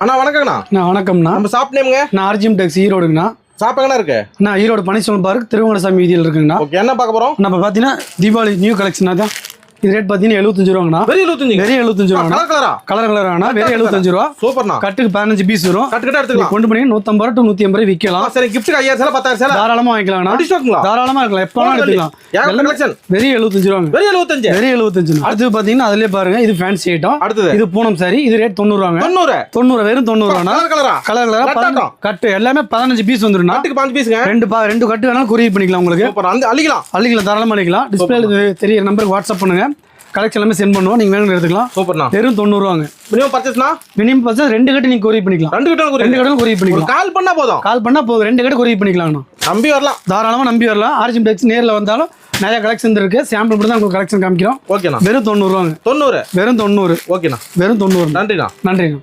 அண்ணா வணக்கங்கண்ணா. வணக்கம்ண்ணா. நம்ம ஷாப் நேமுங்க? நான் ஆர்ஜிஎம் டெக்ஸ் ஈரோடுங்கண்ணா. ஷாப் எங்கண்ணா இருக்கு? நான் ஈரோடு பனீஸ்வரன் பார்க் திருவங்கசாமி வீதியில் இருக்குங்கண்ணா. ஓகே, என்ன பார்க்க போறோம்? நம்ம பார்த்தீங்கன்னா தீபாவளி நியூ கலெக்ஷனா தான். இது ரேட் பார்த்தீங்கன்னா 75 ரூபாங்கண்ணா. வெறும் 75? வெறும் 75 ரூபாங்கண்ணா. கலர் கலராங்கண்ணா. வெறும் 75 ரூபா. சூப்பர்ண்ணா. கட்டுக்கு 15 பீஸ் வரும். கட்டு எடுத்துக்கலாம். கொண்டு போய் 150 to 180 விற்கலாம். சரி, கிஃப்ட்டுக்கு 5000 சேல 10000 சேல தாராளமா வாங்கிக்கலாம்ண்ணா. அடிச்சுங்களா? தாராளமா இருக்கலாம். எப்போ வேணாலும் எடுத்துக்கலாம். கலெக்ஷன் வெறும் 75 ரூபாங்க. வெறும் 75? வெறும் 75. அடுத்து பார்த்தீங்கன்னா அதுலயே பாருங்க, இது ஃபேன்சி ஐட்டம். அடுத்து இது பூனம் சாரி. இது ரேட் 90 ரூபாங்க. 90 வெறும் 90 ரூபாண்ணா. கலர் கலரா கட்டு எல்லாமே 15 பீஸ் வந்துருண்ணா. கட்டுக்கு 5 பீஸ்ங்க. ரெண்டு கட்டு வேணாலும் கொரியர் பண்ணிக்கலாம் உங்களுக்கு. சூப்பர். அந்த அள்ளிக்கலாம் தாராளமா அள்ளிக்கலாம். டிஸ்பிளேல தெரிய நம்பருக்கு வாட்ஸ்அப் பண்ணுங்க. கலெக்ஷன் எல்லாமே சென்ட் பண்ணுவோம். நீங்க வேணும் எடுத்துக்கலாம். சூப்பர்ண்ணா. வெறும் 90 ரூபாங்க. மினிமம் பர்ச்சேஸ்னா? மினிமம் பர்ச்சேஸ் 2 கட்டு நீங்க கொரியர் பண்ணிக்கலாம். 2 கட்டு கொரியர் பண்ணிக்கலாம். கால் பண்ணா போதும். 2 கட்டு கொரியர் பண்ணிக்கலாம். நம்பி வரலாம். தாராளமா நம்பி வரலாம். ஆர்ஜிஎம் டெக்ஸ் நேர்ல வந்தாலும் நிறைய கலெக்ஷன் இருக்கு. சாம்பிள் மட்டும் தான் உங்களுக்கு கலெக்ஷன் காமிக்கிறோம். ஓகேண்ணா. வெறும் 90 ரூபாங்க. 90? வெறும் 90. ஓகேண்ணா. வெறும் 90. நன்றிண்ணா. நன்றிண்ணா.